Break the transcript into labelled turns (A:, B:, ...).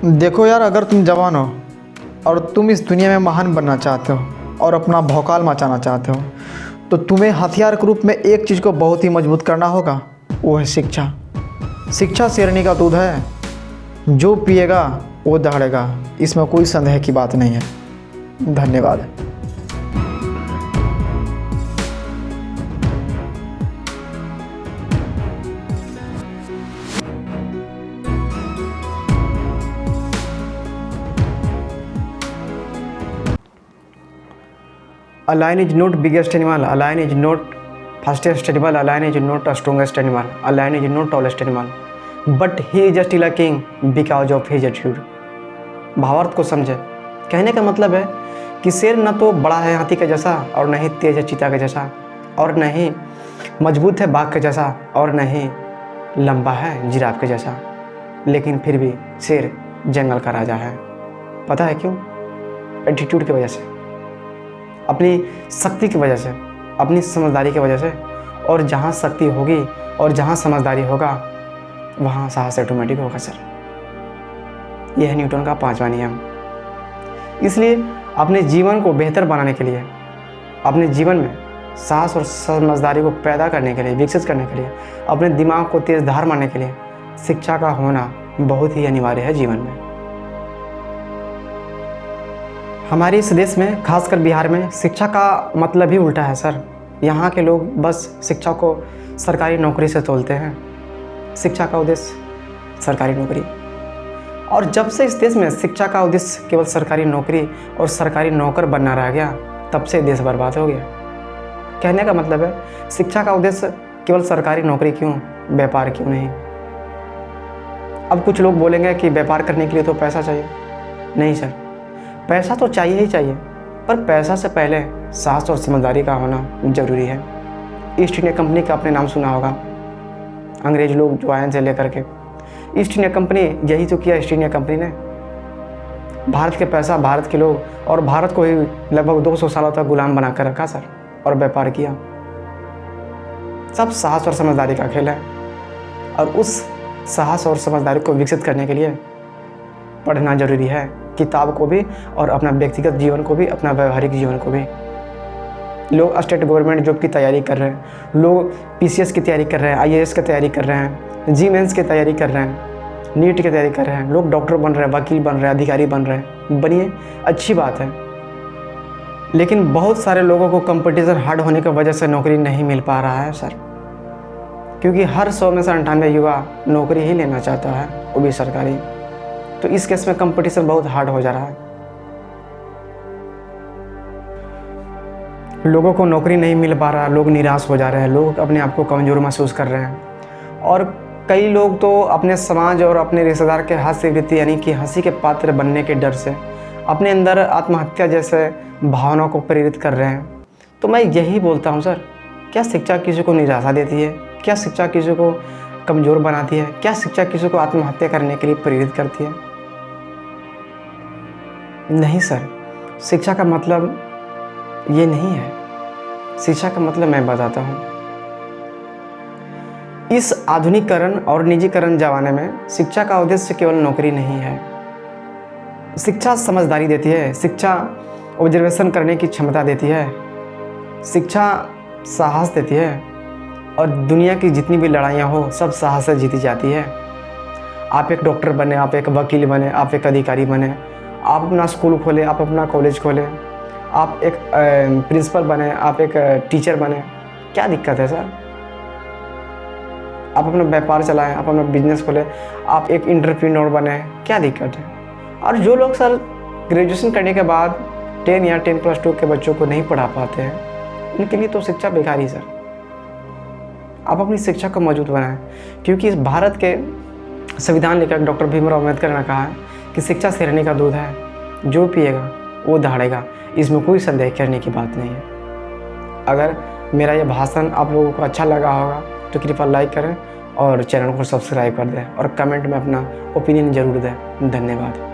A: देखो यार, अगर तुम जवान हो और तुम इस दुनिया में महान बनना चाहते हो और अपना भौकाल मचाना चाहते हो, तो तुम्हें हथियार के रूप में एक चीज़ को बहुत ही मजबूत करना होगा। वो है शिक्षा। शिक्षा शेरनी का दूध है, जो पिएगा वो दहाड़ेगा, इसमें कोई संदेह की बात नहीं है। धन्यवाद।
B: A lion is not biggest animal. A lion is not fastest animal. A lion is not the strongest animal. A lion is not tallest animal. But he is still a king because of his attitude. भावार्थ को समझे। कहने का मतलब है कि शेर न तो बड़ा है हाथी के जैसा, और न ही तेज है चीता के जैसा, और न ही मजबूत है बाघ के जैसा, और न ही लंबा है जिराफ के जैसा, लेकिन फिर भी शेर जंगल का राजा है। पता है क्यों? एटीट्यूड की वजह से, अपनी शक्ति की वजह से, अपनी समझदारी की वजह से। और जहाँ शक्ति होगी और जहाँ समझदारी होगा, वहाँ साहस ऑटोमेटिक होगा सर। यह है न्यूटन का 5वां नियम। इसलिए अपने जीवन को बेहतर बनाने के लिए, अपने जीवन में साहस और समझदारी को पैदा करने के लिए, विकसित करने के लिए, अपने दिमाग को तेज धार मारने के लिए शिक्षा का होना बहुत ही अनिवार्य है जीवन में। हमारे इस देश में, खासकर बिहार में, शिक्षा का मतलब ही उल्टा है सर। यहाँ के लोग बस शिक्षा को सरकारी नौकरी से तोलते हैं। शिक्षा का उद्देश्य सरकारी नौकरी। और जब से इस देश में शिक्षा का उद्देश्य केवल सरकारी नौकरी और सरकारी नौकर बनना रह गया, तब से देश बर्बाद हो गया। कहने का मतलब है, शिक्षा का उद्देश्य केवल सरकारी नौकरी क्यों, व्यापार क्यों नहीं? अब कुछ लोग बोलेंगे कि व्यापार करने के लिए तो पैसा चाहिए। नहीं सर, पैसा तो चाहिए ही चाहिए, पर पैसा से पहले साहस और समझदारी का होना जरूरी है। ईस्ट इंडिया कंपनी का आपने नाम सुना होगा। अंग्रेज लोग जो आयन से लेकर के, ईस्ट इंडिया कंपनी यही तो किया। ईस्ट इंडिया कंपनी ने भारत के पैसा, भारत के लोग और भारत को ही लगभग 200 सालों तक गुलाम बना कर रखा सर, और व्यापार किया। सब साहस और समझदारी का खेल है। और उस साहस और समझदारी को विकसित करने के लिए पढ़ना जरूरी है, किताब को भी और अपना व्यक्तिगत जीवन को भी, अपना व्यवहारिक जीवन को भी। लोग स्टेट गवर्नमेंट जॉब की तैयारी कर रहे हैं, लोग पीसीएस की तैयारी कर रहे हैं, आईएएस की तैयारी कर रहे हैं, जी मेंस की तैयारी कर रहे हैं, नीट की तैयारी कर रहे हैं, लोग डॉक्टर बन रहे हैं, वकील बन रहे हैं, अधिकारी बन रहे हैं। बनिए, अच्छी बात है। लेकिन बहुत सारे लोगों को कंपटीशन हार्ड होने की वजह से नौकरी नहीं मिल पा रहा है सर, क्योंकि हर 100 में से 98 युवा नौकरी ही लेना चाहता है, वो भी सरकारी। तो इस केस में कंपटीशन बहुत हार्ड हो जा रहा है। लोगों को नौकरी नहीं मिल पा रहा, लोग निराश हो जा रहे हैं, लोग अपने आप को कमज़ोर महसूस कर रहे हैं। और कई लोग तो अपने समाज और अपने रिश्तेदार के हास्यवृत्ति यानी कि हंसी के पात्र बनने के डर से अपने अंदर आत्महत्या जैसे भावनाओं को प्रेरित कर रहे हैं। तो मैं यही बोलता हूँ सर, क्या शिक्षा किसी को निराशा देती है? क्या शिक्षा किसी को कमज़ोर बनाती है? क्या शिक्षा किसी को आत्महत्या करने के लिए प्रेरित करती है? नहीं सर, शिक्षा का मतलब ये नहीं है। शिक्षा का मतलब मैं बताता हूँ। इस आधुनिकीकरण और निजीकरण जमाने में शिक्षा का उद्देश्य केवल नौकरी नहीं है। शिक्षा समझदारी देती है, शिक्षा ऑब्जर्वेशन करने की क्षमता देती है, शिक्षा साहस देती है, और दुनिया की जितनी भी लड़ाइयाँ हो सब साहस से जीती जाती है। आप एक डॉक्टर बने, आप एक वकील बने, आप एक अधिकारी बने, आप अपना स्कूल खोले, आप अपना कॉलेज खोले, आप एक प्रिंसिपल बने, आप एक टीचर बने, क्या दिक्कत है सर? आप अपना व्यापार चलाएं, आप अपना बिजनेस खोले, आप एक एंटरप्रेन्योर बने, क्या दिक्कत है? और जो लोग सर ग्रेजुएशन करने के बाद 10 या 10+2 के बच्चों को नहीं पढ़ा पाते हैं, उनके लिए तो शिक्षा बेकार ही सर। आप अपनी शिक्षा को मजबूत बनाएं, क्योंकि इस भारत के संविधान लेखक डॉक्टर भीमराव अम्बेडकर ने कहा है कि शिक्षा शेरनी का दूध है, जो पिएगा वो दहाड़ेगा, इसमें कोई संदेह करने की बात नहीं है। अगर मेरा यह भाषण आप लोगों को अच्छा लगा होगा तो कृपया लाइक करें और चैनल को सब्सक्राइब कर दें और कमेंट में अपना ओपिनियन ज़रूर दें। धन्यवाद।